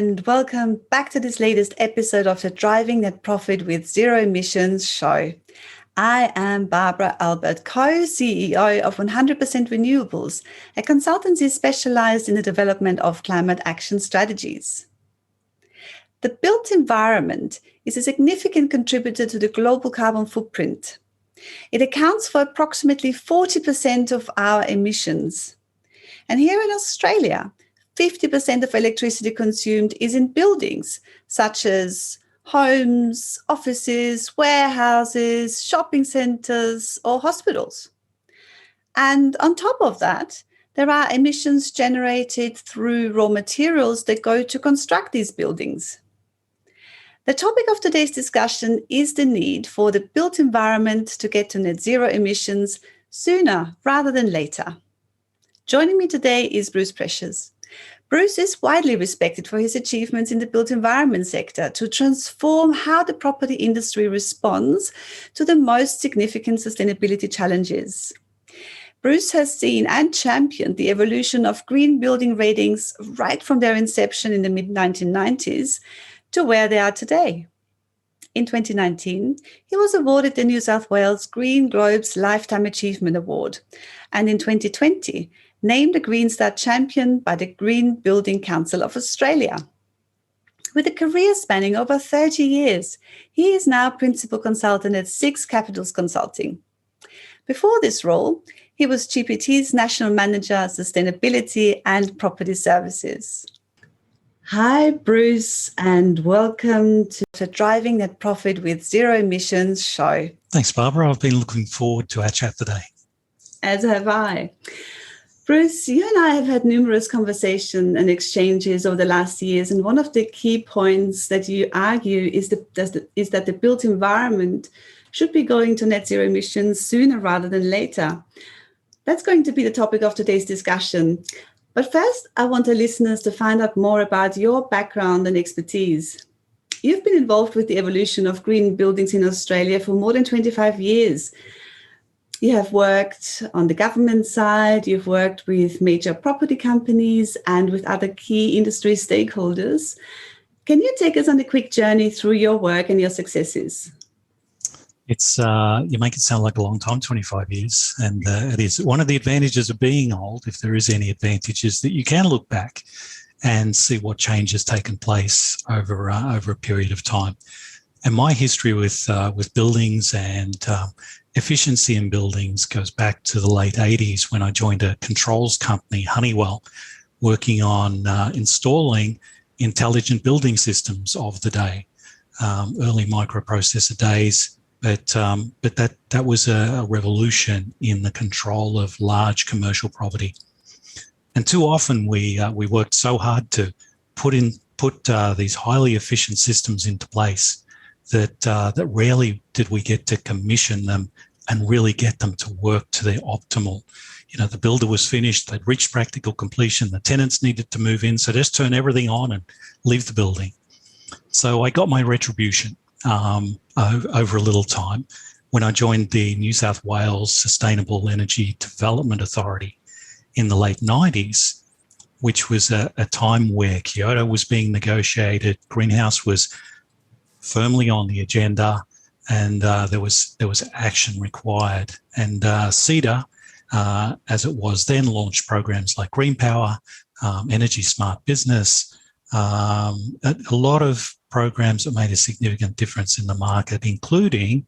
and welcome back to this latest episode of the Driving Net Profit with Zero Emissions show. I am Barbara Albert, co-CEO of 100% Renewables, a consultancy specialized in the development of climate action strategies. The built environment is a significant contributor to the global carbon footprint. It accounts for approximately 40% of our emissions. And here in Australia, 50% of electricity consumed is in buildings, such as homes, offices, warehouses, shopping centres, or hospitals. And on top of that, there are emissions generated through raw materials that go to construct these buildings. The topic of today's discussion is the need for the built environment to get to net zero emissions sooner rather than later. Joining me today is Bruce Precious. Bruce is widely respected for his achievements in the built environment sector to transform how the property industry responds to the most significant sustainability challenges. Bruce has seen and championed the evolution of green building ratings right from their inception in the mid-1990s to where they are today. In 2019, he was awarded the New South Wales Green Globe's Lifetime Achievement Award, and in 2020, named a Green Star champion by the Green Building Council of Australia. With a career spanning over 30 years, he is now principal consultant at Six Capitals Consulting. Before this role, he was GPT's National Manager, Sustainability and Property Services. Hi, Bruce, and welcome to the Driving Net Profit with Zero Emissions show. Thanks, Barbara. I've been looking forward to our chat today. As have I. Bruce, you and I have had numerous conversations and exchanges over the last years, and one of the key points that you argue is that the built environment should be going to net zero emissions sooner rather than later. That's going to be the topic of today's discussion. But first, I want our listeners to find out more about your background and expertise. You've been involved with the evolution of green buildings in Australia for more than 25 years. You have worked on the government side, you've worked with major property companies and with other key industry stakeholders. Can you take us on a quick journey through your work and your successes? It's you make it sound like a long time, 25 years, and it is. One of the advantages of being old, if there is any advantage, is that you can look back and see what change has taken place over a period of time. And my history with buildings and efficiency in buildings goes back to the late 80s when I joined a controls company, Honeywell, working on installing intelligent building systems of the day, early microprocessor days. But that was a revolution in the control of large commercial property. And too often we worked so hard to put these highly efficient systems into place that rarely did we get to commission them and really get them to work to their optimal. You know, the builder was finished, they'd reached practical completion, the tenants needed to move in, so just turn everything on and leave the building. So I got my retribution over a little time when I joined the New South Wales Sustainable Energy Development Authority in the late 90s, which was a time where Kyoto was being negotiated, greenhouse was firmly on the agenda, and there was action required. And CEDA, as it was then, launched programs like Green Power, Energy Smart Business, a lot of programs that made a significant difference in the market, including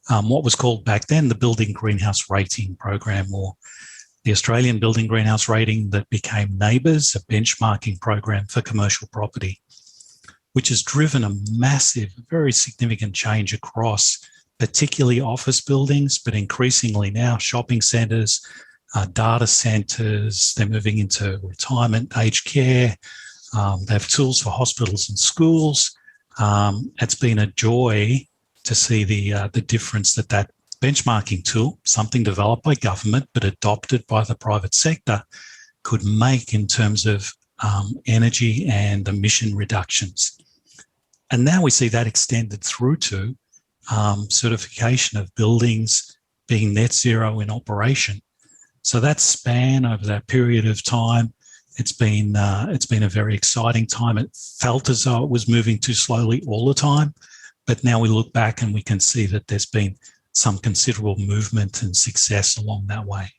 what was called back then the Building Greenhouse Rating Program, or the Australian Building Greenhouse Rating that became NABERS, a benchmarking program for commercial property, which has driven a massive, very significant change across particularly office buildings, but increasingly now shopping centres, data centres. They're moving into retirement, aged care. They have tools for hospitals and schools. It's been a joy to see the difference that benchmarking tool, something developed by government but adopted by the private sector, could make in terms of energy and emission reductions. And now we see that extended through to certification of buildings being net zero in operation. So that span over that period of time It's been a very exciting time. It felt as though it was moving too slowly all the time, but now we look back and we can see that there's been some considerable movement and success along that way.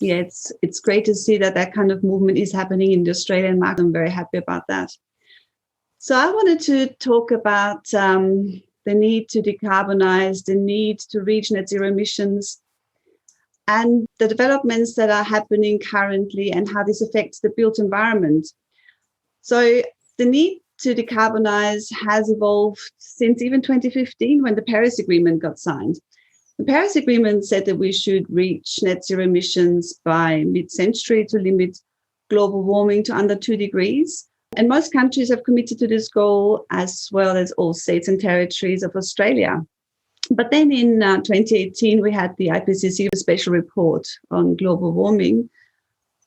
Yeah, it's great to see that kind of movement is happening in the Australian market. I'm very happy about that. So I wanted to talk about the need to decarbonize, the need to reach net zero emissions, and the developments that are happening currently and how this affects the built environment. So the need to decarbonize has evolved since even 2015 when the Paris Agreement got signed. The Paris Agreement said that we should reach net zero emissions by mid-century to limit global warming to under 2 degrees. And most countries have committed to this goal, as well as all states and territories of Australia. But then in 2018, we had the IPCC special report on global warming,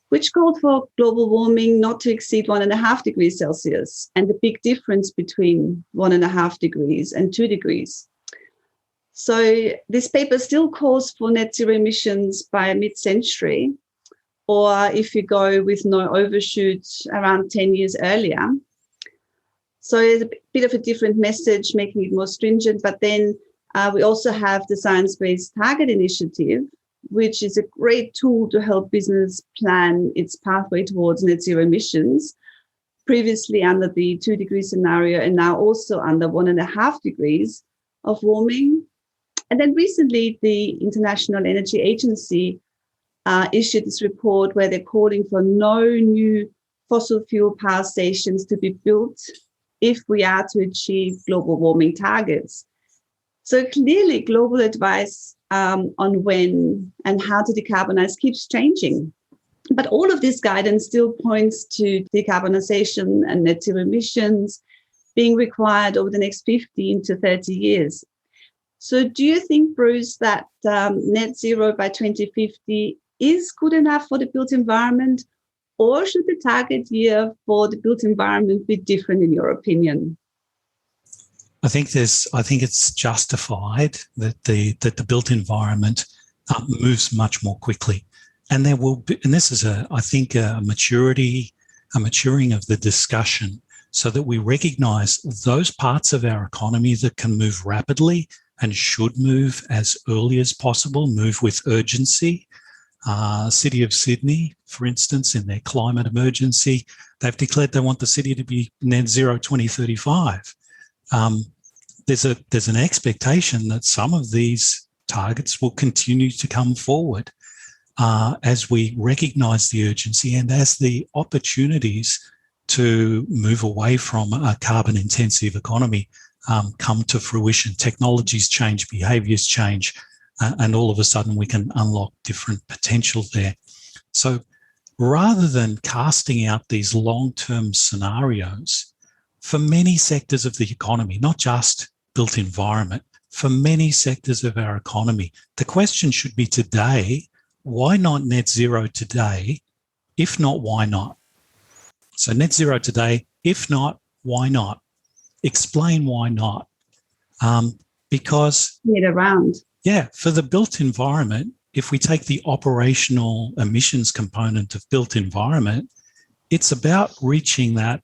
which called for global warming not to exceed 1.5 degrees Celsius, and the big difference between 1.5 degrees and 2 degrees. So this paper still calls for net zero emissions by mid-century, or if you go with no overshoot, around 10 years earlier. So it's a bit of a different message, making it more stringent. But then we also have the Science-Based Target Initiative, which is a great tool to help business plan its pathway towards net zero emissions, previously under the 2 degree scenario and now also under 1.5 degrees of warming. And then recently, the International Energy Agency issued this report where they're calling for no new fossil fuel power stations to be built if we are to achieve global warming targets. So clearly, global advice on when and how to decarbonize keeps changing. But all of this guidance still points to decarbonization and net zero emissions being required over the next 15 to 30 years. So do you think, Bruce, that net zero by 2050 is good enough for the built environment, or should the target year for the built environment be different in your opinion? I think it's justified that the built environment moves much more quickly, and there will be, and this is a maturing of the discussion, so that we recognise those parts of our economy that can move rapidly and should move as early as possible, move with urgency. City of Sydney, for instance, in their climate emergency, they've declared they want the city to be net zero 2035. There's an expectation that some of these targets will continue to come forward as we recognise the urgency and as the opportunities to move away from a carbon-intensive economy come to fruition. Technologies change, behaviours change, and all of a sudden we can unlock different potential there. So rather than casting out these long-term scenarios, for many sectors of the economy, not just built environment, for many sectors of our economy, the question should be today, why not net zero today? If not, why not? So net zero today, if not, why not? Explain why not. Because for the built environment, if we take the operational emissions component of built environment, it's about reaching that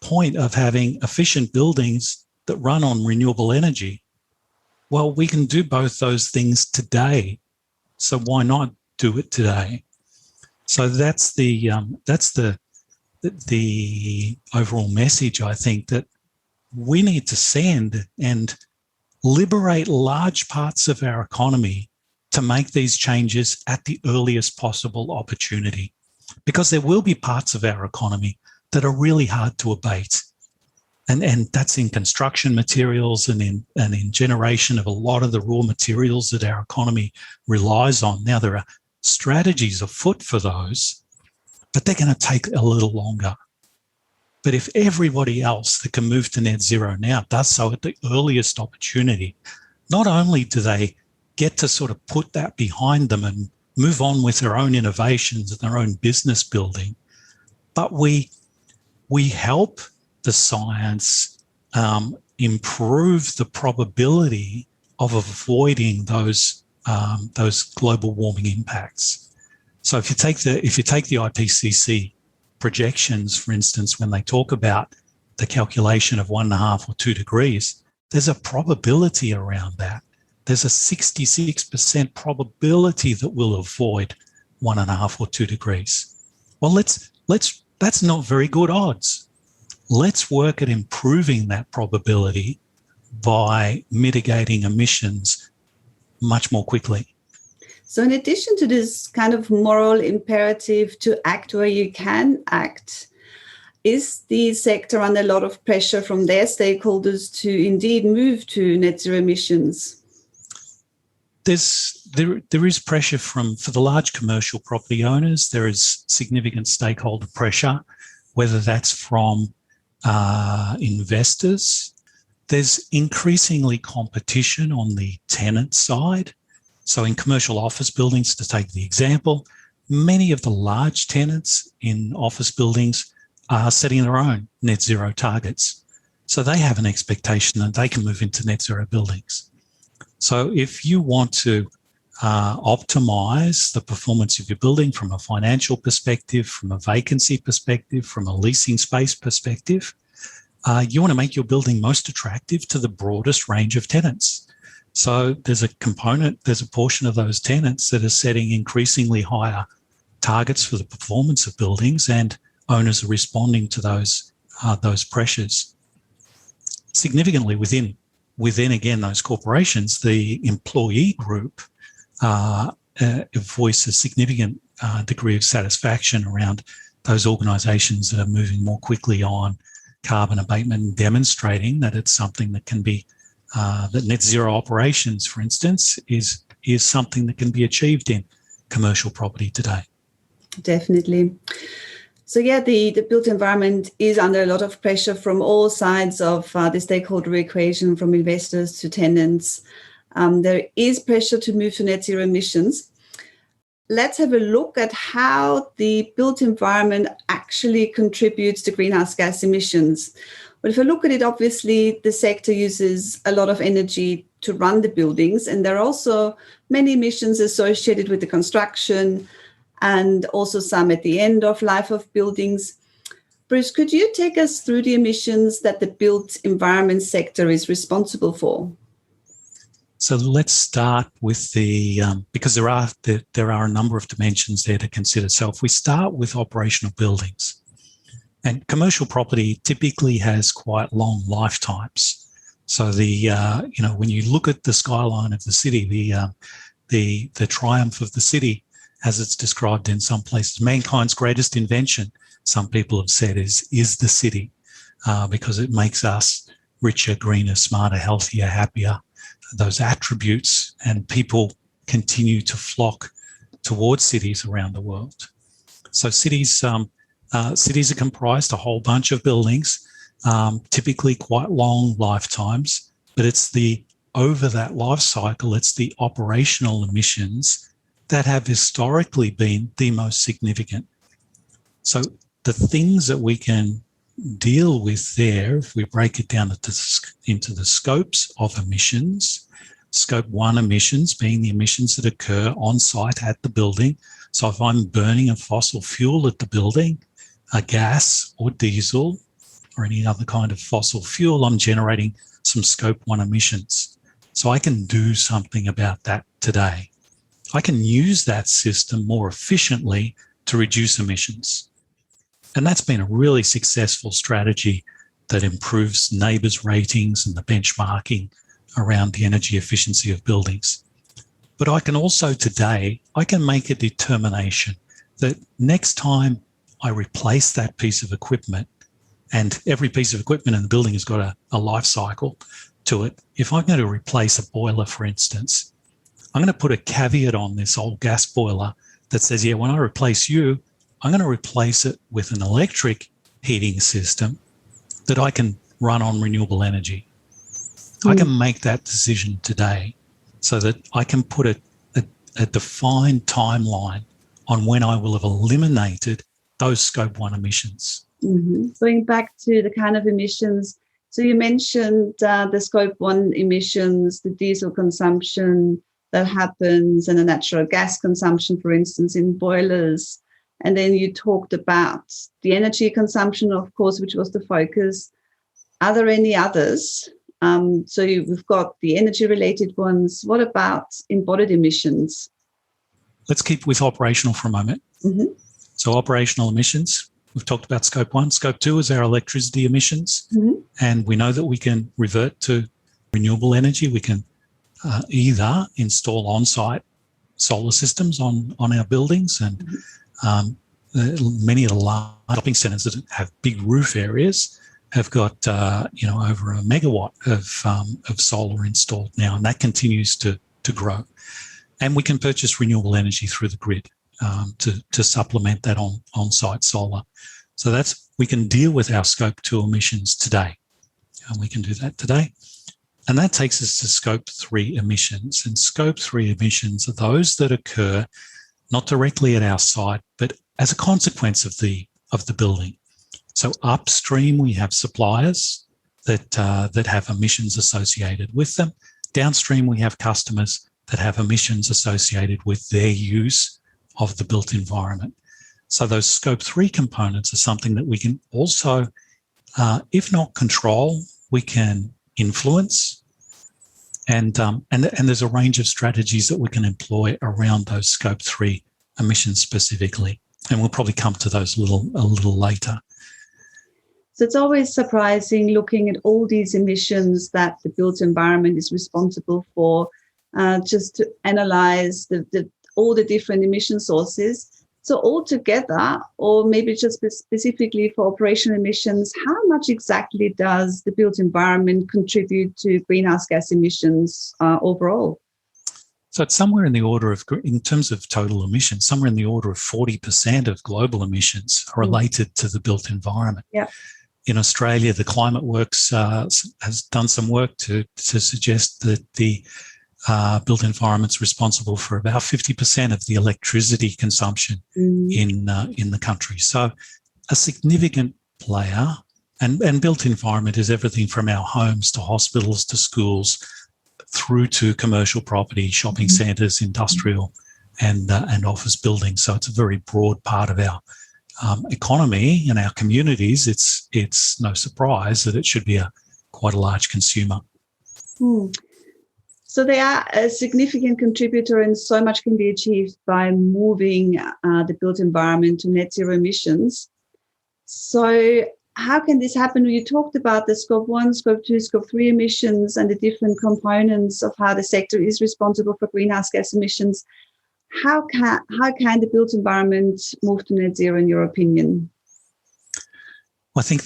point of having efficient buildings that run on renewable energy. Well, we can do both those things today, so why not do it today? So that's the overall message, I think, that we need to send and liberate large parts of our economy to make these changes at the earliest possible opportunity, because there will be parts of our economy that are really hard to abate. And that's in construction materials and in generation of a lot of the raw materials that our economy relies on. Now, there are strategies afoot for those, but they're going to take a little longer. But if everybody else that can move to net zero now does so at the earliest opportunity, not only do they get to sort of put that behind them and move on with their own innovations and their own business building, but we help the science improve the probability of avoiding those global warming impacts. So if you take the IPCC projections, for instance, when they talk about the calculation of 1.5 or 2 degrees, there's a probability around that. There's a 66% probability that we'll avoid 1.5 or 2 degrees. Well, that's not very good odds. Let's work at improving that probability by mitigating emissions much more quickly. So in addition to this kind of moral imperative to act where you can act, is the sector under a lot of pressure from their stakeholders to indeed move to net zero emissions? There is pressure for the large commercial property owners. There is significant stakeholder pressure, whether that's from investors. There's increasingly competition on the tenant side. So in commercial office buildings, to take the example, many of the large tenants in office buildings are setting their own net zero targets. So they have an expectation that they can move into net zero buildings. So if you want to optimize the performance of your building from a financial perspective, from a vacancy perspective, from a leasing space perspective, you want to make your building most attractive to the broadest range of tenants. So there's a portion of those tenants that are setting increasingly higher targets for the performance of buildings, and owners are responding to those pressures. Significantly within again those corporations, the employee group voice a significant degree of satisfaction around those organisations that are moving more quickly on carbon abatement and demonstrating that it's something that can be that net zero operations, for instance, is something that can be achieved in commercial property today. Definitely. So yeah, the built environment is under a lot of pressure from all sides of the stakeholder equation, from investors to tenants. There is pressure to move to net zero emissions. Let's have a look at how the built environment actually contributes to greenhouse gas emissions. But if I look at it, obviously, the sector uses a lot of energy to run the buildings, and there are also many emissions associated with the construction and also some at the end of life of buildings. Bruce, could you take us through the emissions that the built environment sector is responsible for? So let's start with because there are a number of dimensions there to consider. So if we start with operational buildings, and commercial property typically has quite long lifetimes. So when you look at the skyline of the city, the triumph of the city, as it's described in some places, mankind's greatest invention, some people have said, is the city, because it makes us richer, greener, smarter, healthier, happier. Those attributes, and people continue to flock towards cities around the world. So cities are comprised of a whole bunch of buildings, typically quite long lifetimes, but it's over that life cycle, it's the operational emissions that have historically been the most significant. So the things that we can deal with there, if we break it down into the scopes of emissions, scope 1 emissions being the emissions that occur on site at the building. So if I'm burning a fossil fuel at the building, a gas or diesel or any other kind of fossil fuel, I'm generating some scope 1 emissions. So I can do something about that today. I can use that system more efficiently to reduce emissions. And that's been a really successful strategy that improves NABERS ratings and the benchmarking around the energy efficiency of buildings. But I can also today, I can make a determination that next time I replace that piece of equipment, and every piece of equipment in the building has got a life cycle to it. If I'm going to replace a boiler, for instance, I'm going to put a caveat on this old gas boiler that says, yeah, when I replace you, I'm going to replace it with an electric heating system that I can run on renewable energy. I can make that decision today so that I can put a defined timeline on when I will have eliminated those scope 1 emissions. Mm-hmm. Going back to the kind of emissions, so you mentioned the scope 1 emissions, the diesel consumption that happens, and the natural gas consumption, for instance, in boilers. And then you talked about the energy consumption, of course, which was the focus. Are there any others? We've got the energy-related ones. What about embodied emissions? Let's keep with operational for a moment. Mm-hmm. So operational emissions, we've talked about scope 1. Scope 2 is our electricity emissions. Mm-hmm. And we know that we can revert to renewable energy. We can either install on-site solar systems on our buildings, and many of the large shopping centres that have big roof areas have got over a megawatt of solar installed now, and that continues to grow. And we can purchase renewable energy through the grid to supplement that on-site solar. So we can deal with our scope 2 emissions today, and we can do that today. And that takes us to scope 3 emissions. And scope 3 emissions are those that occur not directly at our site, but as a consequence of the building. So upstream, we have suppliers that have emissions associated with them. Downstream, we have customers that have emissions associated with their use of the built environment. So those scope 3 components are something that we can also, if not control, we can influence. And there's a range of strategies that we can employ around those scope 3 emissions specifically. And we'll probably come to those a little later. So it's always surprising looking at all these emissions that the built environment is responsible for, just to analyze all the different emission sources. So altogether, or maybe just specifically for operational emissions, how much exactly does the built environment contribute to greenhouse gas emissions overall? So it's somewhere in the order of, in terms of total emissions, somewhere in the order of 40% of global emissions are related to the built environment. Yeah. In Australia, the Climate Works has done some work to suggest that the built environment's responsible for about 50% of the electricity consumption in the country. So a significant player, and built environment is everything from our homes to hospitals to schools through to commercial property, shopping centres, industrial and office buildings. So it's a very broad part of our economy and our communities. It's no surprise that it should be quite a large consumer. So they are a significant contributor, and so much can be achieved by moving the built environment to net zero emissions. So how can this happen? You talked about the scope 1, scope 2, scope 3 emissions and the different components of how the sector is responsible for greenhouse gas emissions. How can the built environment move to net zero, in your opinion? I think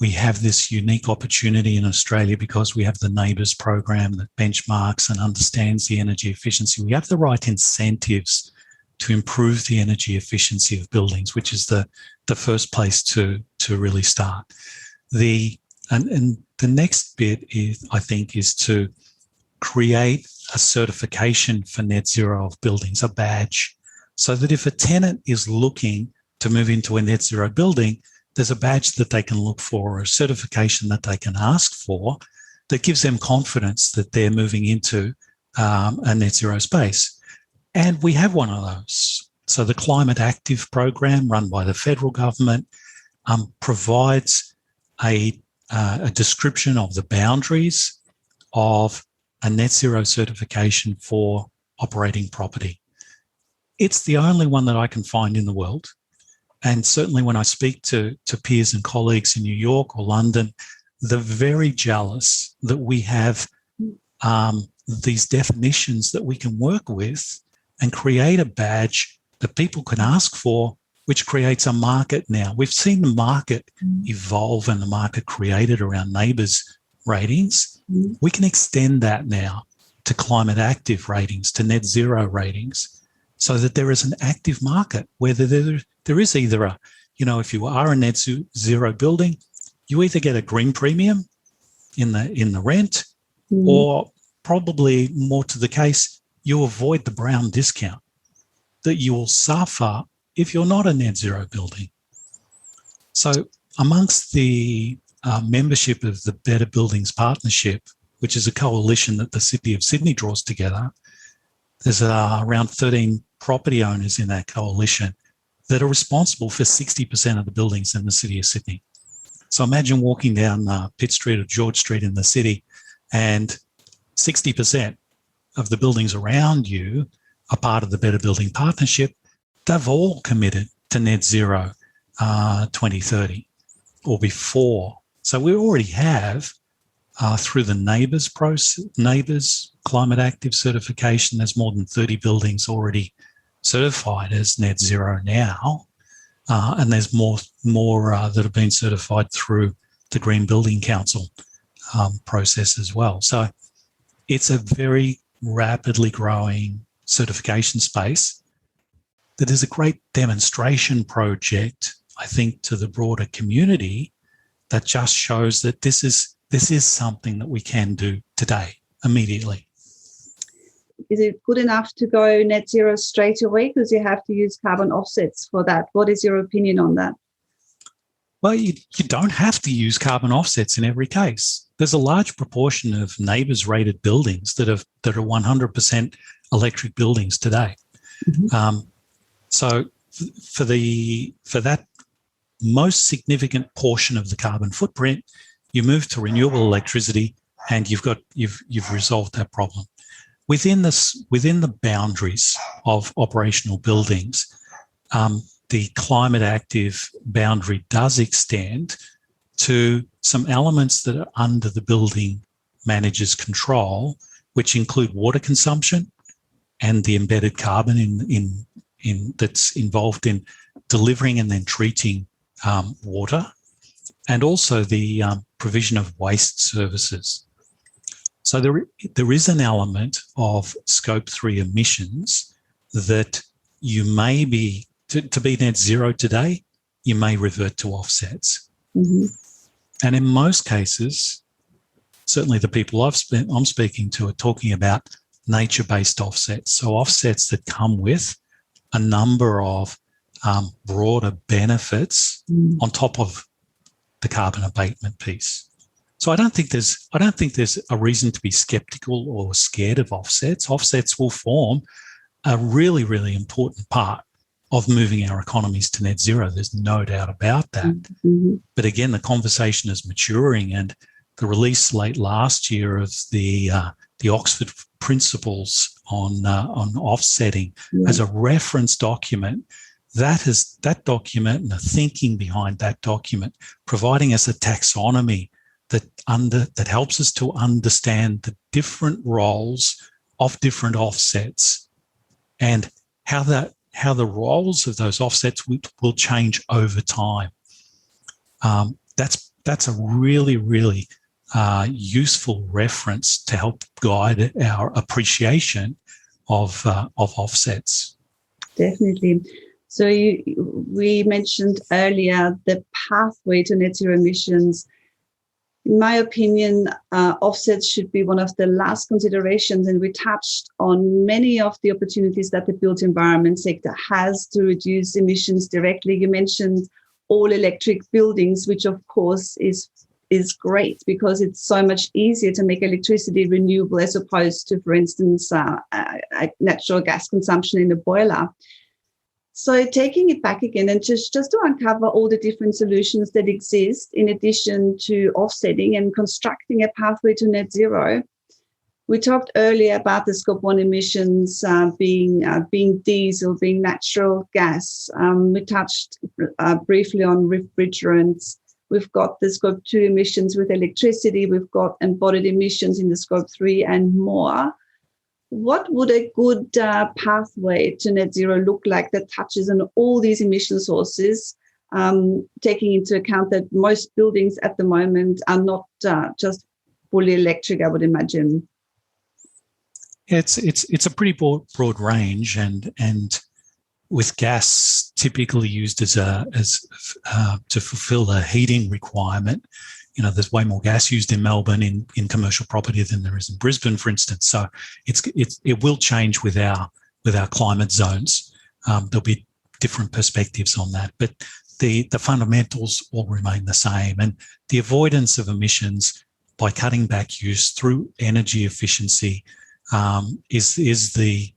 we have this unique opportunity in Australia because we have the NABERS program that benchmarks and understands the energy efficiency. We have the right incentives to improve the energy efficiency of buildings, which is the first place to really start. And the next bit is to create a certification for net zero of buildings, a badge, so that if a tenant is looking to move into a net zero building, there's a badge that they can look for, or a certification that they can ask for that gives them confidence that they're moving into a net zero space. And we have one of those. So the Climate Active program run by the federal government provides a description of the boundaries of a net zero certification for operating property. It's the only one that I can find in the world. And certainly when I speak to peers and colleagues in New York or London, they're very jealous that we have these definitions that we can work with and create a badge that people can ask for, which creates a market now. We've seen the market evolve and the market created around NABERS ratings. We can extend that now to climate active ratings, to net zero ratings, so that there is an active market where there is either if you are a net zero building, you either get a green premium in the rent, or probably more to the case, you avoid the brown discount that you will suffer if you're not a net zero building. So amongst the membership of the Better Buildings Partnership, which is a coalition that the City of Sydney draws together, there's around 13 property owners in that coalition that are responsible for 60% of the buildings in the city of Sydney. So imagine walking down Pitt Street or George Street in the city, and 60% of the buildings around you are part of the Better Building Partnership. They've all committed to net zero 2030 or before. So we already have, through the NABERS Climate Active certification, there's more than 30 buildings already certified as net zero now. And there's more that have been certified through the Green Building Council process as well. So it's a very rapidly growing certification space that is a great demonstration project, I think, to the broader community that just shows that this is something that we can do today, immediately. Is it good enough to go net zero straight away, because you have to use carbon offsets for that? What is your opinion on that? Well, you don't have to use carbon offsets in every case. There's a large proportion of NABERS rated buildings that are 100% electric buildings today. Mm-hmm. So for that most significant portion of the carbon footprint, you move to renewable electricity, and you've resolved that problem. Within the boundaries of operational buildings, the climate active boundary does extend to some elements that are under the building manager's control, which include water consumption and the embedded carbon in that's involved in delivering and then treating water, and also the provision of waste services. So there is an element of Scope 3 emissions that you may be, to be net zero today, you may revert to offsets. Mm-hmm. And in most cases, certainly the people I'm speaking to are talking about nature-based offsets. So offsets that come with a number of broader benefits on top of the carbon abatement piece. So I don't think there's a reason to be skeptical or scared of offsets. Offsets will form a really, really important part of moving our economies to net zero. There's no doubt about that. Mm-hmm. But again, the conversation is maturing, and the release late last year of the Oxford Principles on offsetting as a reference document, that document and the thinking behind that document, providing us a taxonomy that helps us to understand the different roles of different offsets and how the roles of those offsets will change over time. That's a really, really useful reference to help guide our appreciation of offsets. Definitely. So we mentioned earlier the pathway to net zero emissions. In my opinion, offsets should be one of the last considerations, and we touched on many of the opportunities that the built environment sector has to reduce emissions directly. You mentioned all electric buildings, which of course is great because it's so much easier to make electricity renewable as opposed to, for instance, natural gas consumption in a boiler. So taking it back again and just to uncover all the different solutions that exist in addition to offsetting and constructing a pathway to net zero. We talked earlier about the Scope 1 emissions being diesel, being natural gas. We touched briefly on refrigerants. We've got the Scope 2 emissions with electricity. We've got embodied emissions in the Scope 3 and more. What would a good pathway to net zero look like that touches on all these emission sources, taking into account that most buildings at the moment are not just fully electric, I would imagine? It's a pretty broad range, and with gas typically used as to fulfill a heating requirement. You know, there's way more gas used in Melbourne in commercial property than there is in Brisbane, for instance. So it will change with our climate zones. There'll be different perspectives on that, but the fundamentals all remain the same. And the avoidance of emissions by cutting back use through energy efficiency is the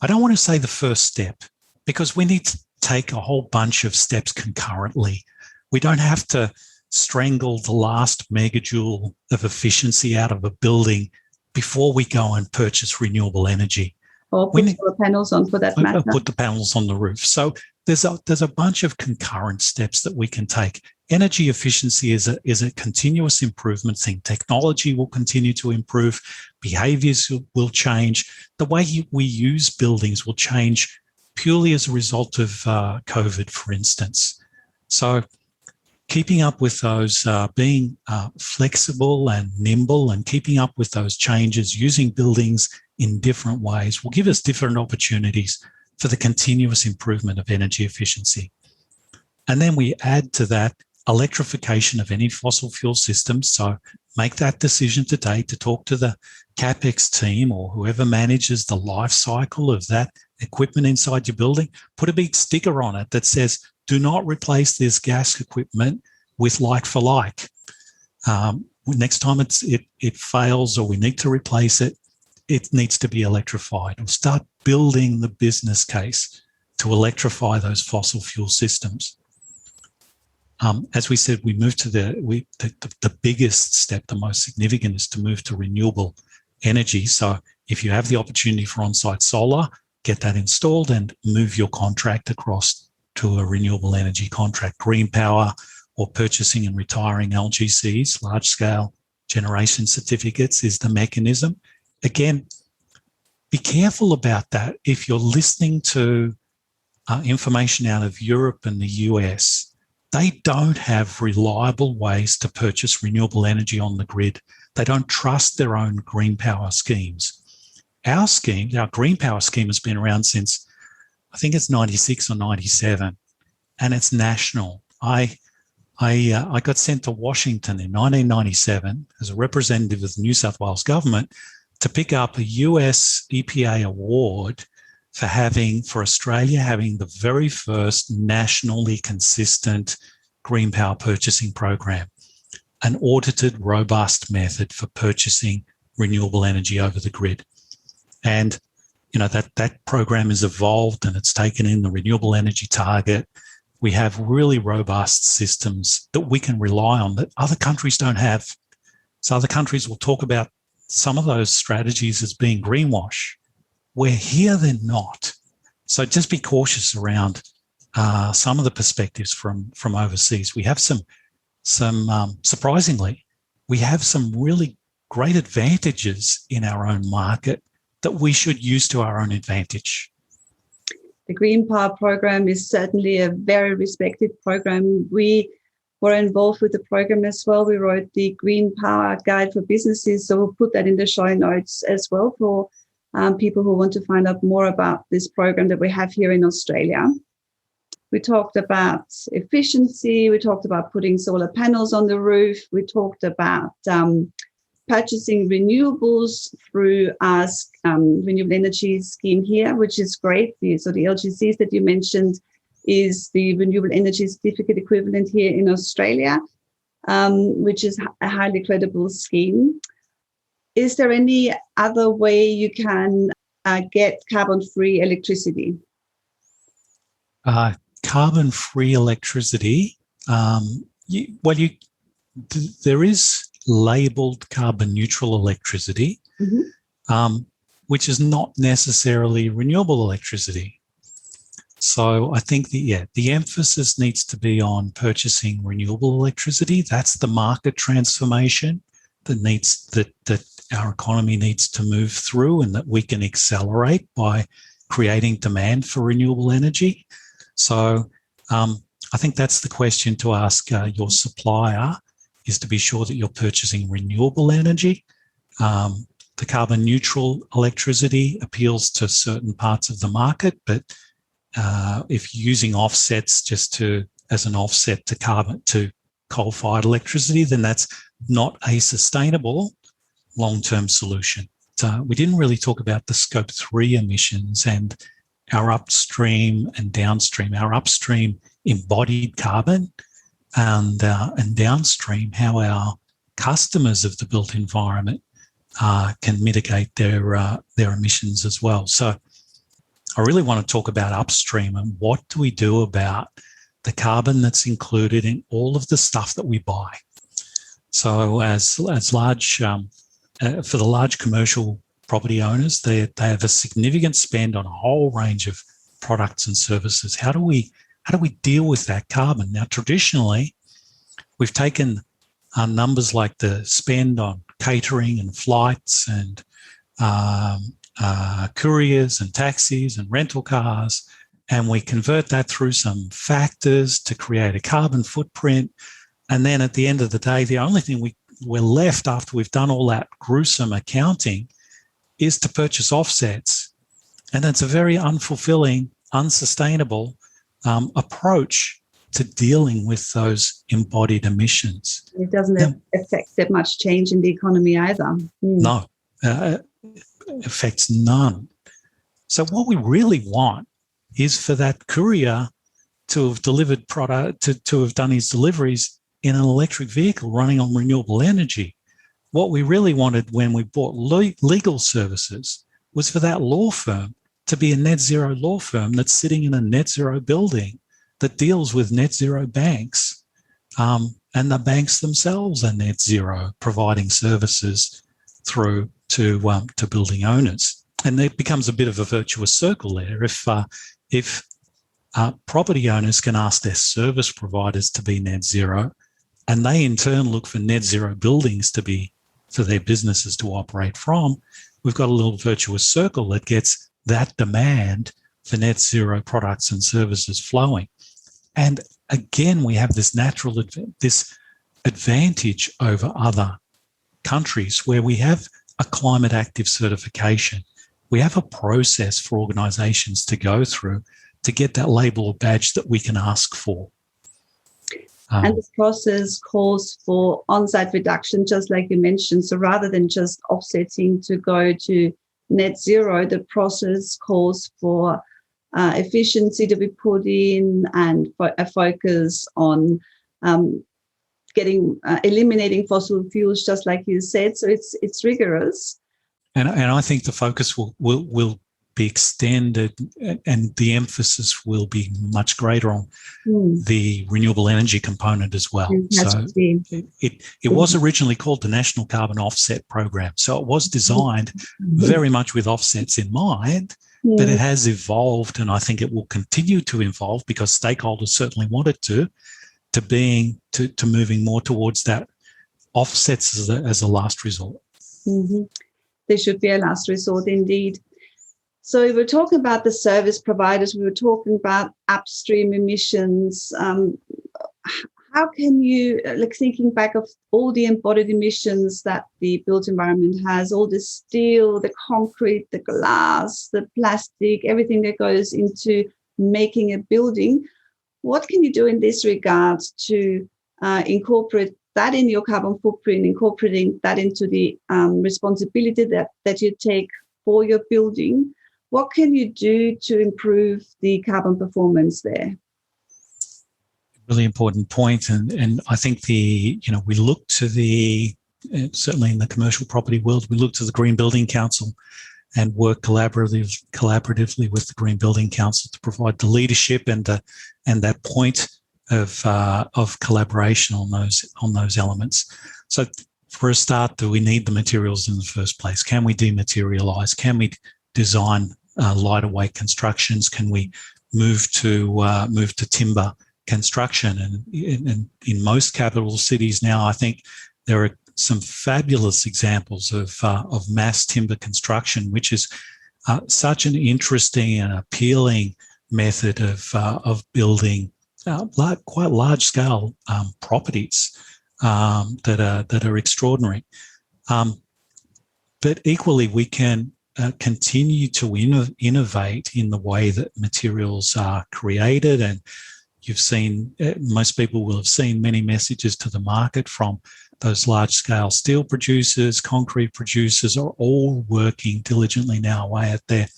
I don't want to say the first step, because we need to take a whole bunch of steps concurrently. We don't have to strangle the last megajoule of efficiency out of a building before we go and purchase renewable energy. Or put solar panels on, for that matter. Put the panels on the roof. So there's a bunch of concurrent steps that we can take. Energy efficiency is a continuous improvement thing. Technology will continue to improve. Behaviors will change. The way we use buildings will change purely as a result of COVID, for instance. So keeping up with those, being flexible and nimble, and keeping up with those changes, using buildings in different ways will give us different opportunities for the continuous improvement of energy efficiency. And then we add to that electrification of any fossil fuel systems. So make that decision today to talk to the CapEx team or whoever manages the life cycle of that equipment inside your building. Put a big sticker on it that says, do not replace this gas equipment with like for like. Next time it fails or we need to replace it, it needs to be electrified. We'll start building the business case to electrify those fossil fuel systems. As we said, we move to the biggest step, the most significant, is to move to renewable energy. So if you have the opportunity for on-site solar, get that installed and move your contract across to a renewable energy contract. Green power or purchasing and retiring LGCs, large-scale generation certificates, is the mechanism. Again, be careful about that. If you're listening to information out of Europe and the US, they don't have reliable ways to purchase renewable energy on the grid. They don't trust their own green power schemes. Our scheme, our green power scheme, has been around since, I think it's 96 or 97, and it's national. I got sent to Washington in 1997 as a representative of the New South Wales government to pick up a US EPA award for Australia having the very first nationally consistent green power purchasing program, an audited, robust method for purchasing renewable energy over the grid. And, you know, that program has evolved and it's taken in the renewable energy target. We have really robust systems that we can rely on that other countries don't have. So other countries will talk about some of those strategies as being greenwash, where here they're not. So just be cautious around some of the perspectives from overseas. We have some surprisingly, we have some really great advantages in our own market that we should use to our own advantage. The Green Power program is certainly a very respected program. We were involved with the program as well. We wrote the Green Power Guide for Businesses, so we'll put that in the show notes as well for people who want to find out more about this program that we have here in Australia. We talked about efficiency. We talked about putting solar panels on the roof. We talked about purchasing renewables through our renewable energy scheme here, which is great. So the LGCs that you mentioned is the renewable energy certificate equivalent here in Australia, which is a highly credible scheme. Is there any other way you can get carbon-free electricity? Carbon-free electricity, there is labelled carbon-neutral electricity, which is not necessarily renewable electricity. So I think the emphasis needs to be on purchasing renewable electricity. That's the market transformation that our economy needs to move through, and that we can accelerate by creating demand for renewable energy. So I think that's the question to ask your supplier, is to be sure that you're purchasing renewable energy. The carbon neutral electricity appeals to certain parts of the market, but if you're using offsets as an offset to coal-fired electricity, then that's not a sustainable long-term solution. We didn't really talk about the Scope 3 emissions and our upstream and downstream. Our upstream embodied carbon, and downstream how our customers of the built environment can mitigate their emissions as well. So I really want to talk about upstream and what do we do about the carbon that's included in all of the stuff that we buy. So as large, for the large commercial property owners, they have a significant spend on a whole range of products and services. How do we deal with that carbon? Now, traditionally, we've taken numbers like the spend on catering and flights and couriers and taxis and rental cars, and we convert that through some factors to create a carbon footprint. And then at the end of the day, the only thing we're left after we've done all that gruesome accounting is to purchase offsets. And it's a very unfulfilling, unsustainable approach to dealing with those embodied emissions. It doesn't affect that much change in the economy either. No, affects none. So what we really want is for that courier to have delivered product, to have done his deliveries in an electric vehicle running on renewable energy. What we really wanted when we bought legal services was for that law firm to be a net zero law firm that's sitting in a net zero building that deals with net zero banks, and the banks themselves are net zero, providing services through to building owners. And it becomes a bit of a virtuous circle there. If property owners can ask their service providers to be net zero, and they in turn look for net zero buildings to be for their businesses to operate from, we've got a little virtuous circle that gets that demand for net zero products and services flowing. And again, we have this this advantage over other countries where we have a climate active certification. We have a process for organisations to go through to get that label or badge that we can ask for. And this process calls for on-site reduction, just like you mentioned. So rather than just offsetting to go to net zero, the process calls for efficiency to be put in and a focus on eliminating fossil fuels, just like you said. So it's rigorous. And I think the focus will be extended, and the emphasis will be much greater on the renewable energy component as well. So it was originally called the National Carbon Offset Program. So it was designed very much with offsets in mind, but it has evolved, and I think it will continue to evolve because stakeholders certainly want it to moving more towards that offsets as a last resort. Mm-hmm. They should be a last resort indeed. So we were talking about the service providers, we were talking about upstream emissions. How can you, thinking back of all the embodied emissions that the built environment has, all the steel, the concrete, the glass, the plastic, everything that goes into making a building, what can you do in this regard to incorporate that in your carbon footprint, incorporating that into the responsibility that you take for your building? What can you do to improve the carbon performance there? Really important point. And I think we look to certainly in the commercial property world, we look to the Green Building Council and work collaboratively with the Green Building Council to provide the leadership and that point of collaboration on those elements. So for a start, do we need the materials in the first place? Can we dematerialize? Can we design lighter weight constructions? Can we move to timber construction? And in most capital cities now, I think there are some fabulous examples of mass timber construction, which is such an interesting and appealing method of building quite large scale properties that are extraordinary. But equally, we can continue to innovate in the way that materials are created. And you've seen, most people will have seen many messages to the market from those large scale steel producers, concrete producers are all working diligently now away at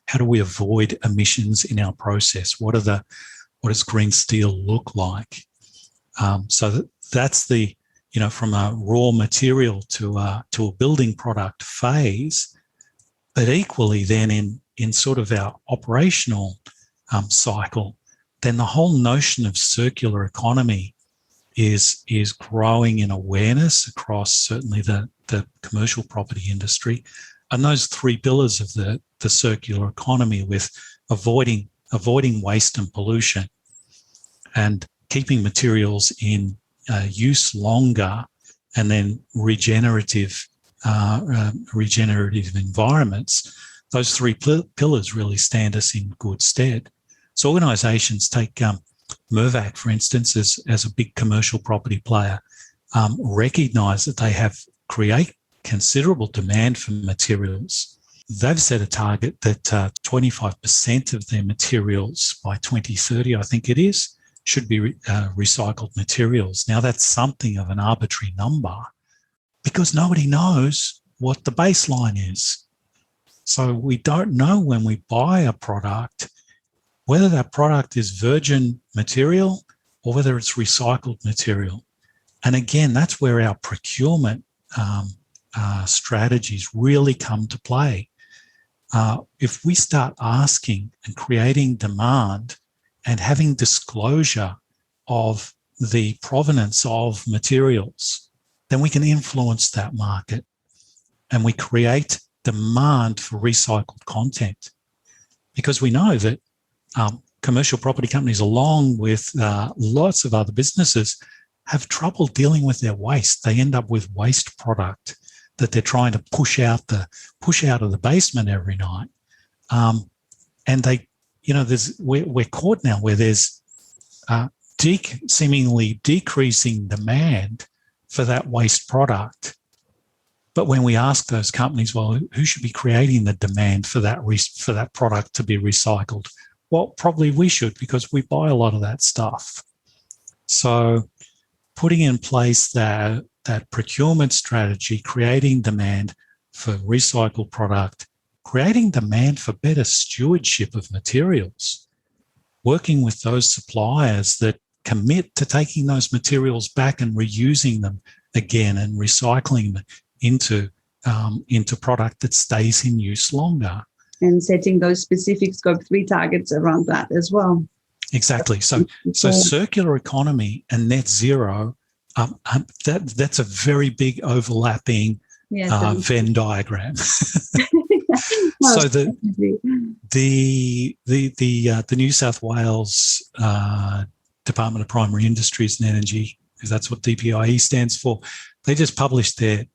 how do we avoid emissions in our process? What does green steel look like? So that's from a raw material to a building product phase. But equally then in sort of our operational cycle, then the whole notion of circular economy is growing in awareness across certainly the commercial property industry. And those three pillars of the circular economy, with avoiding waste and pollution and keeping materials in use longer, and then regenerative environments, those three pillars really stand us in good stead. So organisations take Mirvac, for instance, as a big commercial property player, recognise that they create considerable demand for materials. They've set a target that 25% of their materials by 2030, I think it is, should be recycled materials. Now, that's something of an arbitrary number because nobody knows what the baseline is. So we don't know when we buy a product whether that product is virgin material or whether it's recycled material. And again, that's where our procurement strategies really come to play. If we start asking and creating demand and having disclosure of the provenance of materials, then we can influence that market and we create demand for recycled content. Because we know that commercial property companies, along with lots of other businesses, have trouble dealing with their waste. They end up with waste product that they're trying to push out of the basement every night. And they, we're caught now where there's seemingly decreasing demand for that waste product. But when we ask those companies, well, who should be creating the demand for that product to be recycled? Well, probably we should, because we buy a lot of that stuff. So putting in place that procurement strategy, creating demand for recycled product, creating demand for better stewardship of materials, working with those suppliers that commit to taking those materials back and reusing them again and recycling them into product that stays in use longer. And setting those specific Scope 3 targets around that as well. Exactly. So circular economy and net zero, that's a very big overlapping Venn diagram. So the New South Wales Department of Primary Industries and Energy, because that's what DPIE stands for, they just published their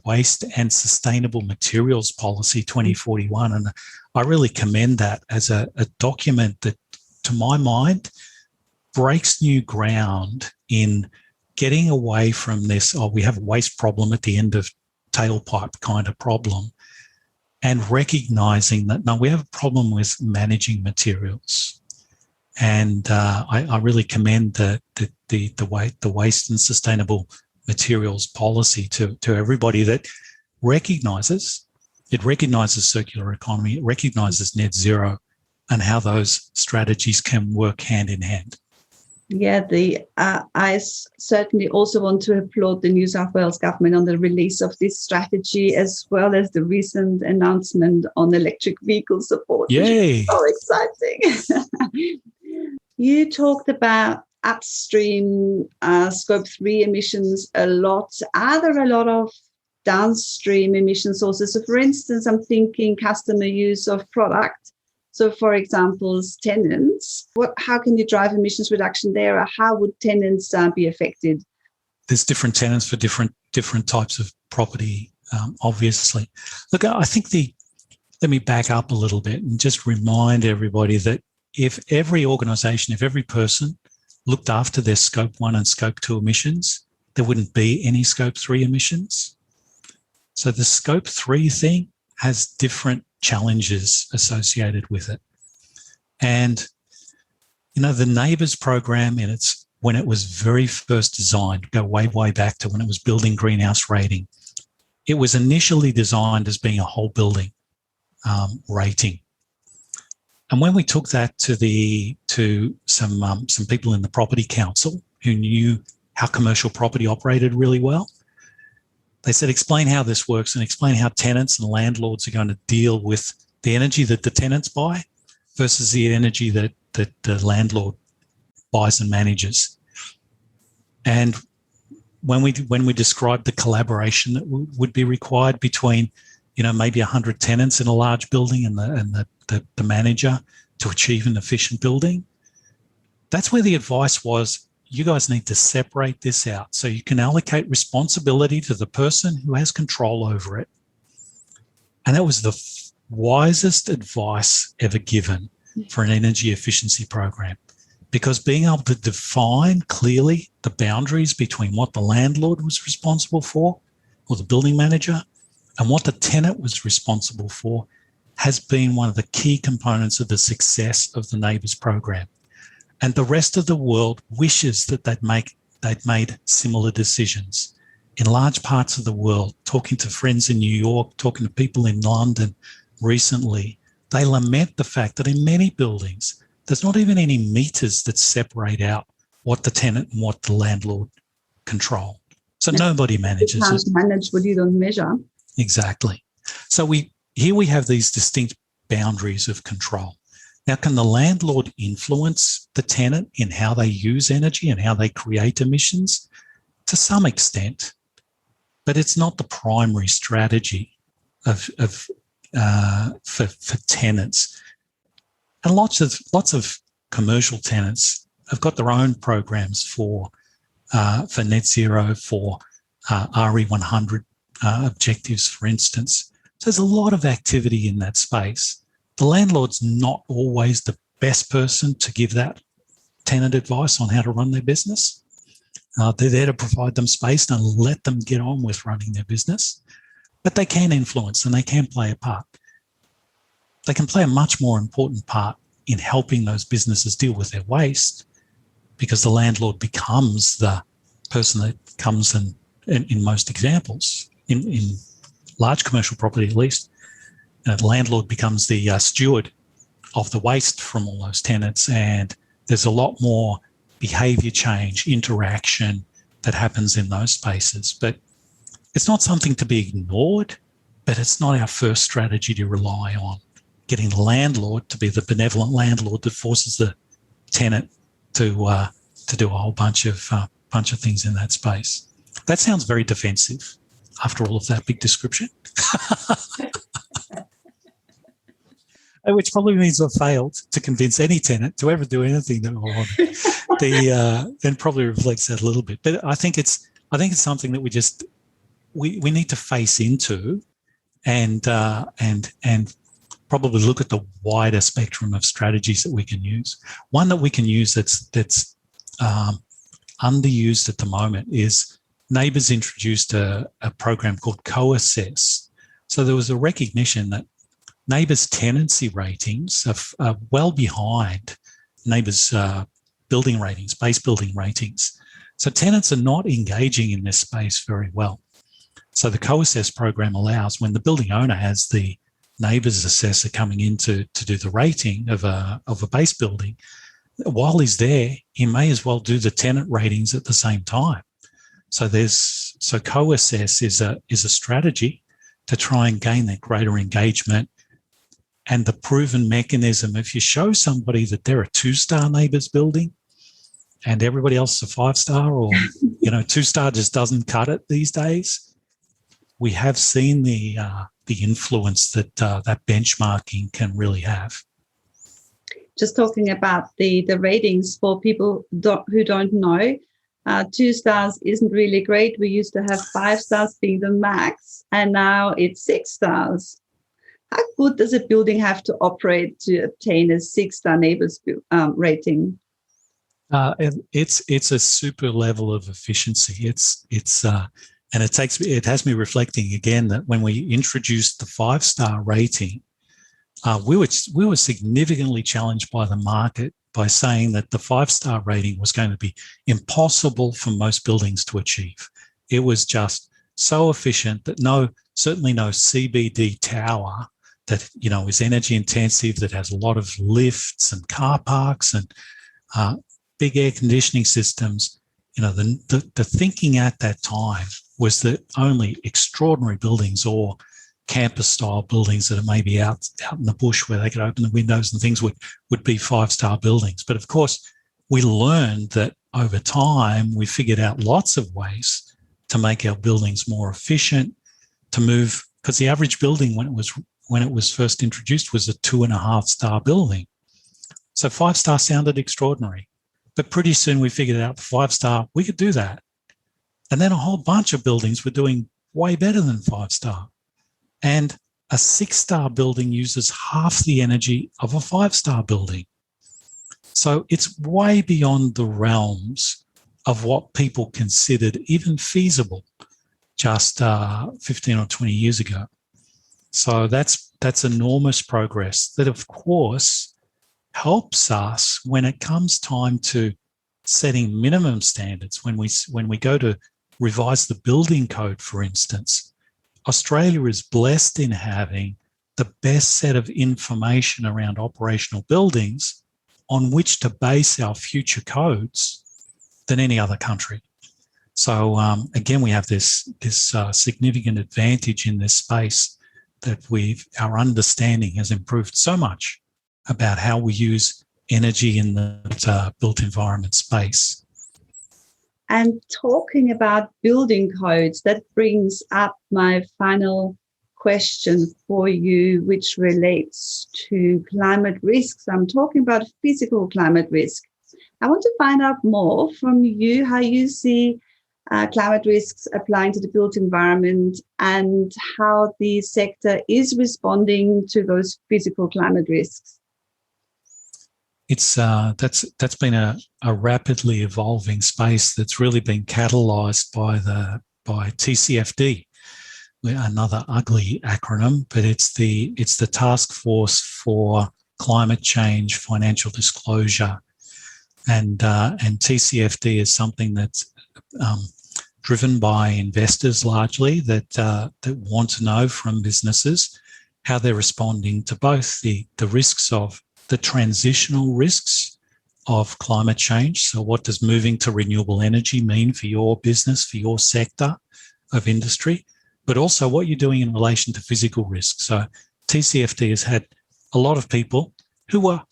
Waste and Sustainable Materials Policy 2041, and I really commend that as a document that, to my mind, breaks new ground in getting away from this, we have a waste problem at the end of tailpipe kind of problem, and recognising that, no, we have a problem with managing materials. And I really commend the Waste and Sustainable Materials Policy to everybody that recognises circular economy, it recognises net zero, and how those strategies can work hand in hand. Yeah, I certainly also want to applaud the New South Wales government on the release of this strategy, as well as the recent announcement on electric vehicle support. Yay! So exciting. You talked about upstream Scope 3 emissions a lot. Are there a lot of downstream emission sources? So for instance, I'm thinking customer use of product. So for example, tenants, how can you drive emissions reduction there? Or how would tenants be affected? There's different tenants for different types of property, obviously. Look, I think let me back up a little bit and just remind everybody that if every organisation, if every person looked after their Scope 1 and Scope 2 emissions, there wouldn't be any Scope 3 emissions. So the Scope 3 thing has different challenges associated with it. And, the NABERS program, when it was very first designed, go way, way back to when it was building greenhouse rating, it was initially designed as being a whole building rating. And when we took that to some people in the Property Council who knew how commercial property operated really well, they said, explain how this works and explain how tenants and landlords are going to deal with the energy that the tenants buy versus the energy that the landlord buys and manages. And when we describe the collaboration that would be required between, maybe 100 tenants in a large building and the manager to achieve an efficient building, that's where the advice was, you guys need to separate this out so you can allocate responsibility to the person who has control over it. And that was the wisest advice ever given for an energy efficiency program, because being able to define clearly the boundaries between what the landlord was responsible for, or the building manager, and what the tenant was responsible for has been one of the key components of the success of the NABERS program. And the rest of the world wishes that they'd made similar decisions. In large parts of the world, talking to friends in New York, talking to people in London recently, they lament the fact that in many buildings, there's not even any meters that separate out what the tenant and what the landlord control. So nobody manages it. You can't manage what you don't measure. Exactly. So here we have these distinct boundaries of control. Now, can the landlord influence the tenant in how they use energy and how they create emissions? To some extent, but it's not the primary strategy for tenants. And lots of commercial tenants have got their own programs for net zero, for RE100 objectives, for instance. So there's a lot of activity in that space. The landlord's not always the best person to give that tenant advice on how to run their business. They're there to provide them space and let them get on with running their business. But they can influence and they can play a part. They can play a much more important part in helping those businesses deal with their waste, because the landlord becomes the person that comes and in most examples, in large commercial property at least, the landlord becomes the steward of the waste from all those tenants, and there's a lot more behaviour change, interaction that happens in those spaces. But it's not something to be ignored, but it's not our first strategy to rely on. Getting the landlord to be the benevolent landlord that forces the tenant to do a whole bunch of things in that space. That sounds very defensive after all of that big description. Which probably means I've failed to convince any tenant to ever do anything that I want. And probably reflects that a little bit. But I think it's something that we need to face into, and probably look at the wider spectrum of strategies that we can use. One that we can use that's underused at the moment is NABERS introduced a program called Co-Assess. So there was a recognition that NABERS tenancy ratings are well behind NABERS building ratings, base building ratings. So tenants are not engaging in this space very well. So the Co-Assess program allows, when the building owner has the NABERS assessor coming in to do the rating of a base building, while he's there, he may as well do the tenant ratings at the same time. So Co-Assess is a strategy to try and gain that greater engagement. And the proven mechanism, if you show somebody that they're a 2-star NABERS building and everybody else is a 5-star, or 2-star just doesn't cut it these days, we have seen the influence that that benchmarking can really have. Just talking about the ratings for people who don't know, 2 stars isn't really great. We used to have 5 stars being the max, and now it's 6 stars. How good does a building have to operate to obtain a 6-star NABERS rating? It's a super level of efficiency. And it has me reflecting again that when we introduced the 5-star rating, we were significantly challenged by the market by saying that the 5-star rating was going to be impossible for most buildings to achieve. It was just so efficient that certainly no CBD tower that is energy intensive, that has a lot of lifts and car parks and big air conditioning systems. The thinking at that time was that only extraordinary buildings or campus-style buildings that are maybe out in the bush where they could open the windows and things would be 5-star buildings. But of course, we learned that over time, we figured out lots of ways to make our buildings more efficient, to move, because the average building when it was first introduced was a 2.5-star building. So 5-star sounded extraordinary. But pretty soon we figured out the 5-star, we could do that. And then a whole bunch of buildings were doing way better than 5-star. And a 6-star building uses half the energy of a 5-star building. So it's way beyond the realms of what people considered even feasible just 15 or 20 years ago. So that's enormous progress that, of course, helps us when it comes time to setting minimum standards. When we go to revise the building code, for instance, Australia is blessed in having the best set of information around operational buildings on which to base our future codes than any other country. So again, we have this significant advantage in this space that our understanding has improved so much about how we use energy in the built environment space. And talking about building codes, that brings up my final question for you, which relates to climate risks. I'm talking about physical climate risk. I want to find out more from you how you see climate risks applying to the built environment and how the sector is responding to those physical climate risks. It's that's been a rapidly evolving space that's really been catalysed by TCFD, another ugly acronym, but it's the Task Force for Climate Change Financial Disclosure, and TCFD is something that's driven by investors largely that want to know from businesses how they're responding to both the risks of the transitional risks of climate change. So what does moving to renewable energy mean for your business, for your sector of industry, but also what you're doing in relation to physical risks. So TCFD has had a lot of people who are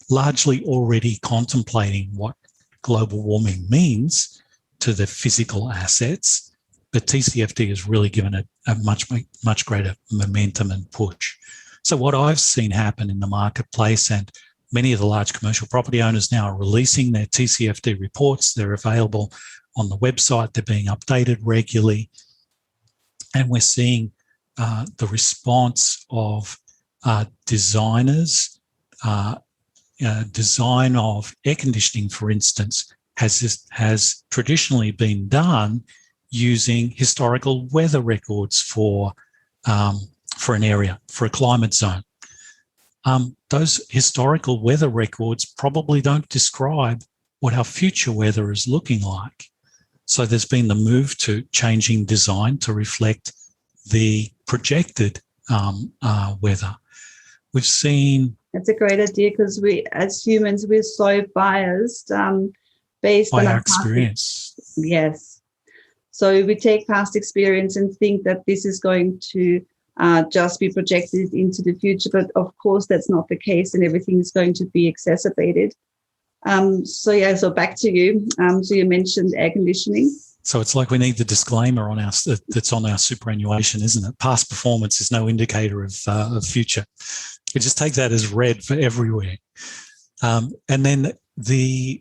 largely already contemplating what global warming means to the physical assets, but TCFD has really given it a much greater momentum and push. So what I've seen happen in the marketplace, and many of the large commercial property owners now are releasing their TCFD reports. They're available on the website. They're being updated regularly. And we're seeing the response of designers. Design of air conditioning, for instance, has traditionally been done using historical weather records for an area, for a climate zone. Those historical weather records probably don't describe what our future weather is looking like. So there's been the move to changing design to reflect the projected weather. We've seen... That's a great idea, because we, as humans, we're so biased based on our experience. Yes. So we take past experience and think that this is going to just be projected into the future. But of course, that's not the case, and everything is going to be exacerbated. So back to you. So you mentioned air conditioning. So it's like we need the disclaimer on that's on our superannuation, isn't it? Past performance is no indicator of future. We just take that as read for everywhere. And then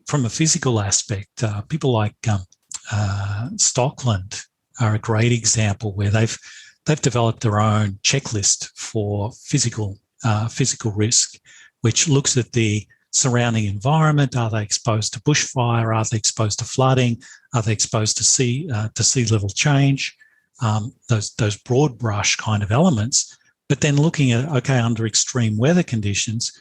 from a physical aspect, people like Stockland are a great example where they've developed their own checklist for physical risk, which looks at the surrounding environment. Are they exposed to bushfire? Are they exposed to flooding? Are they exposed to sea level change? Those broad brush kind of elements. But then looking at, under extreme weather conditions,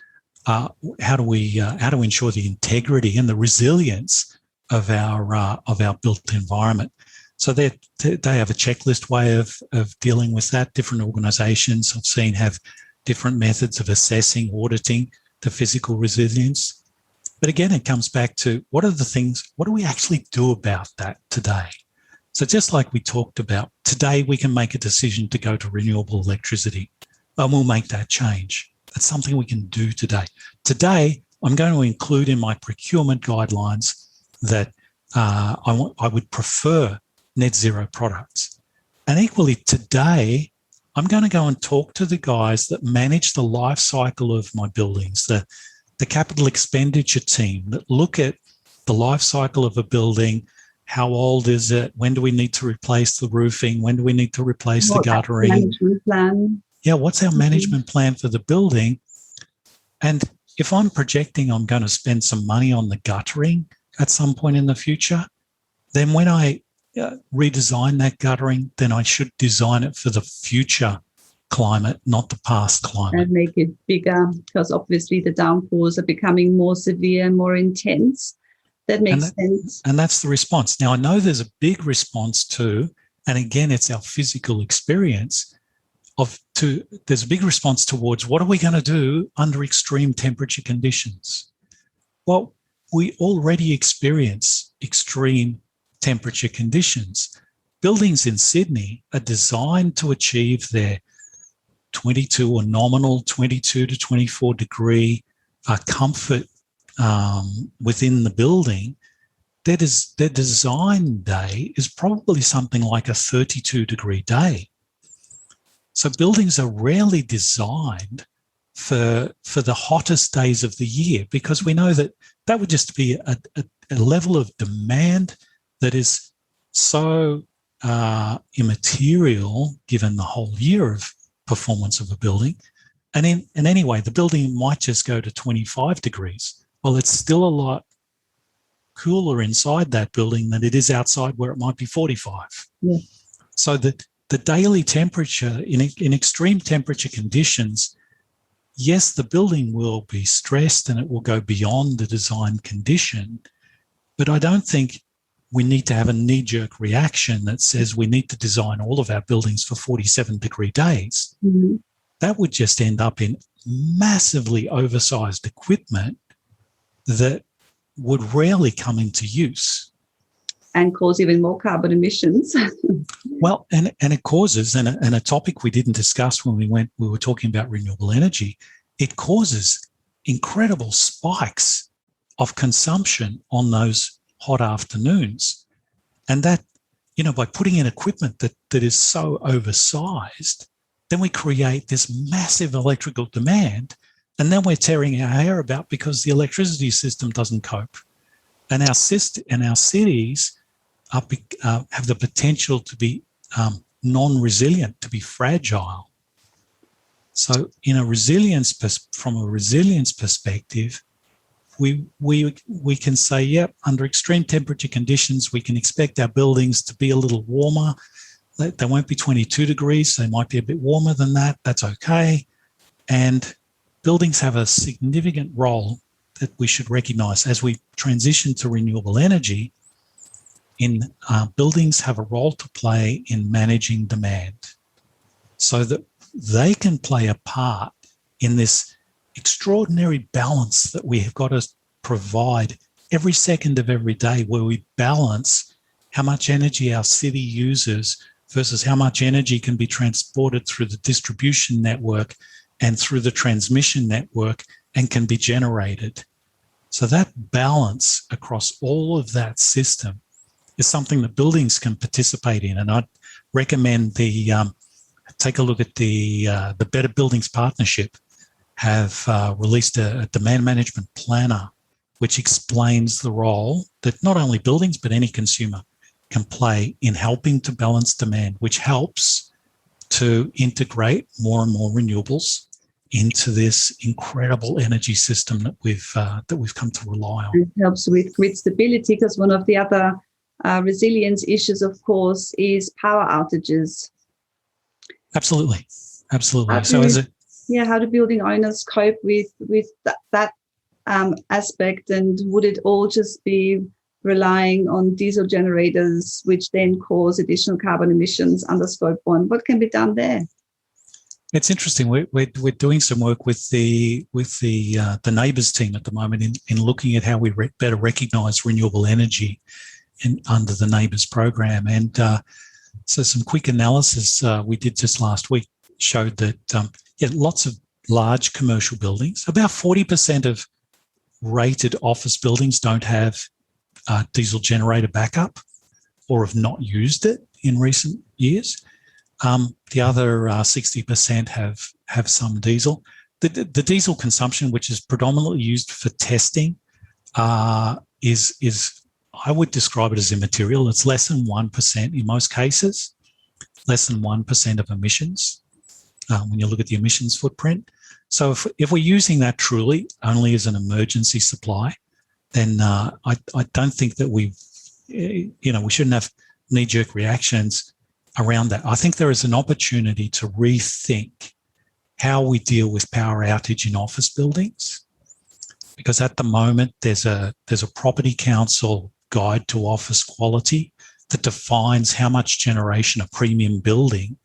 how do we ensure the integrity and the resilience of our built environment? So they have a checklist way of dealing with that. Different organisations I've seen have different methods of assessing, auditing the physical resilience. But again, it comes back to what do we actually do about that today? So just like we talked about, today we can make a decision to go to renewable electricity, and we'll make that change. That's something we can do today. Today, I'm going to include in my procurement guidelines that I would prefer net zero products. And equally today, I'm going to go and talk to the guys that manage the life cycle of my buildings, the capital expenditure team that look at the life cycle of a building. How old is it? When do we need to replace the roofing? When do we need to replace the guttering? Management plan. Yeah, what's our management plan for the building? And if I'm projecting I'm going to spend some money on the guttering at some point in the future, then when I redesign that guttering, then I should design it for the future climate, not the past climate. And make it bigger, because obviously the downpours are becoming more severe and more intense. That makes sense. And that's the response. Now, I know there's a big response to, and again, it's our physical experience there's a big response towards what are we going to do under extreme temperature conditions? Well, we already experience extreme temperature conditions. Buildings in Sydney are designed to achieve their 22 or nominal 22 to 24 degree comfort within the building. Their design day is probably something like a 32 degree day. So buildings are rarely designed for the hottest days of the year, because we know that would just be a level of demand that is so immaterial given the whole year of performance of a building. And anyway, the building might just go to 25 degrees. Well, it's still a lot cooler inside that building than it is outside where it might be 45. Yeah. So the daily temperature in extreme temperature conditions, yes, the building will be stressed and it will go beyond the design condition, but I don't think we need to have a knee-jerk reaction that says we need to design all of our buildings for 47-degree days. Mm-hmm. That would just end up in massively oversized equipment that would rarely come into use. And cause even more carbon emissions. Well, and it causes, and a topic we didn't discuss when we were talking about renewable energy, it causes incredible spikes of consumption on those hot afternoons. And that, by putting in equipment that is so oversized, then we create this massive electrical demand, and then we're tearing our hair about because the electricity system doesn't cope. And our cities have the potential to be non-resilient, to be fragile. So from a resilience perspective, we can say, yep, under extreme temperature conditions, we can expect our buildings to be a little warmer. They won't be 22 degrees. They might be a bit warmer than that. That's okay. And buildings have a significant role that we should recognise as we transition to renewable energy. Buildings have a role to play in managing demand, so that they can play a part in this extraordinary balance that we have got to provide every second of every day, where we balance how much energy our city uses versus how much energy can be transported through the distribution network and through the transmission network and can be generated. So that balance across all of that system is something that buildings can participate in. And I'd recommend take a look at the Better Buildings Partnership have released a demand management planner, which explains the role that not only buildings, but any consumer can play in helping to balance demand, which helps to integrate more and more renewables into this incredible energy system that we've come to rely on. It helps with grid stability, because one of the other resilience issues, of course, is power outages. Absolutely. How do building owners cope with that aspect? And would it all just be relying on diesel generators, which then cause additional carbon emissions under Scope 1? What can be done there? It's interesting. We're doing some work with the NABERS team at the moment in looking at how we better recognise renewable energy under the NABERS program. And so some quick analysis we did just last week showed that, lots of large commercial buildings, about 40% of rated office buildings don't have diesel generator backup or have not used it in recent years. The other 60% have some diesel. The diesel consumption, which is predominantly used for testing, is I would describe it as immaterial. It's less than 1% in most cases, less than 1% of emissions when you look at the emissions footprint. So if we're using that truly only as an emergency supply, then I don't think that we shouldn't have knee-jerk reactions around that. I think there is an opportunity to rethink how we deal with power outage in office buildings, because at the moment there's a property council guide to office quality that defines how much generation a premium building,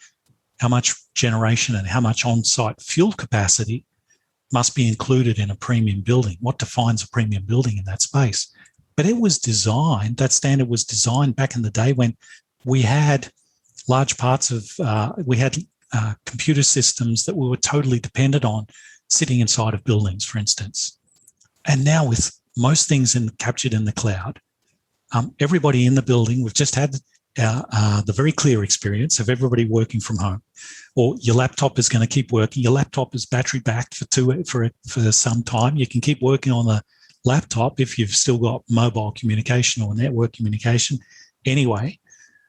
how much generation and how much on-site fuel capacity must be included in a premium building. What defines a premium building in that space? But it was designed, that standard was designed back in the day when we had large parts of, computer systems that we were totally dependent on sitting inside of buildings, for instance. And now with most things captured in the cloud, everybody in the building, we've just had the very clear experience of everybody working from home, or your laptop is going to keep working. Your laptop is battery backed for some time. You can keep working on the laptop if you've still got mobile communication or network communication anyway.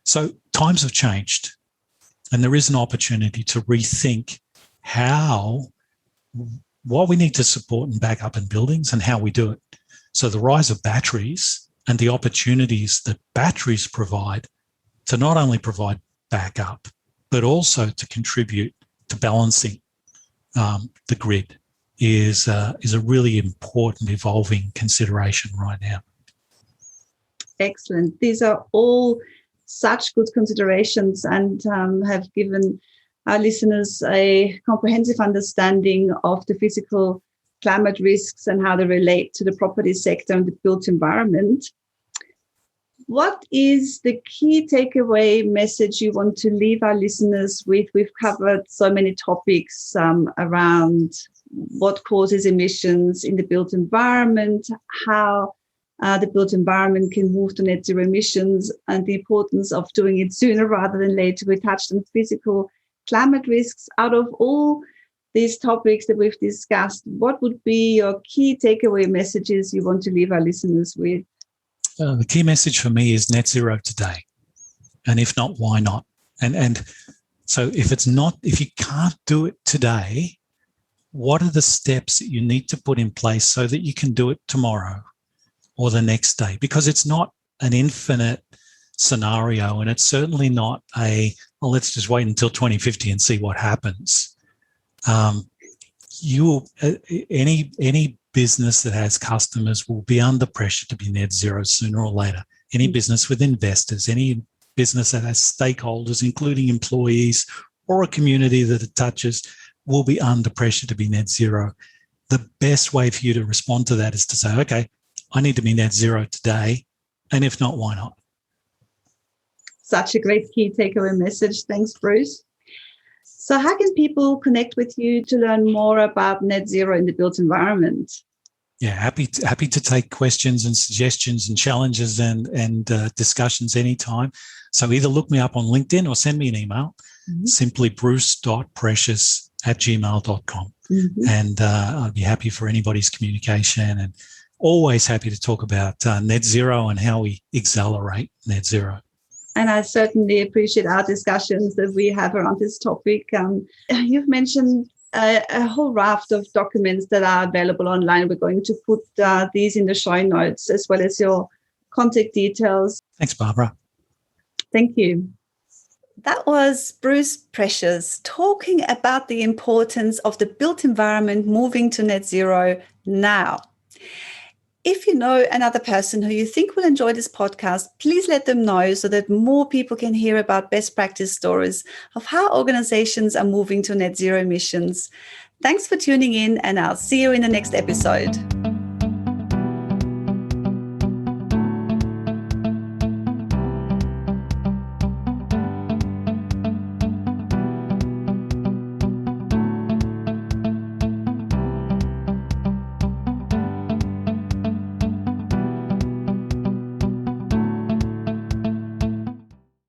So times have changed, and there is an opportunity to rethink what we need to support and back up in buildings and how we do it. So the rise of batteries and the opportunities that batteries provide to not only provide backup, but also to contribute to balancing the grid is a really important evolving consideration right now. Excellent. These are all such good considerations and have given our listeners a comprehensive understanding of the physical climate risks and how they relate to the property sector and the built environment. What is the key takeaway message you want to leave our listeners with? We've covered so many topics around what causes emissions in the built environment, how the built environment can move to net zero emissions, and the importance of doing it sooner rather than later. We touched on physical climate risks. Out of all these topics that we've discussed, what would be your key takeaway messages you want to leave our listeners with? The key message for me is net zero today. And if not, why not? And so if you can't do it today, what are the steps that you need to put in place so that you can do it tomorrow or the next day? Because it's not an infinite scenario, and it's certainly not let's just wait until 2050 and see what happens. Any business that has customers will be under pressure to be net zero sooner or later. Any business with investors, any business that has stakeholders, including employees or a community that it touches, will be under pressure to be net zero. The best way for you to respond to that is to say, okay, I need to be net zero today. And if not, why not? Such a great key takeaway message. Thanks, Bruce. So how can people connect with you to learn more about net zero in the built environment? Yeah, happy to take questions and suggestions and challenges and discussions anytime. So either look me up on LinkedIn or send me an email, simply bruce.precious@gmail.com. And I'd be happy for anybody's communication, and always happy to talk about net zero and how we accelerate net zero. And I certainly appreciate our discussions that we have around this topic. You've mentioned a whole raft of documents that are available online. We're going to put these in the show notes, as well as your contact details. Thanks, Barbara. Thank you. That was Bruce Precious talking about the importance of the built environment moving to net zero now. If you know another person who you think will enjoy this podcast, please let them know so that more people can hear about best practice stories of how organizations are moving to net zero emissions. Thanks for tuning in, and I'll see you in the next episode.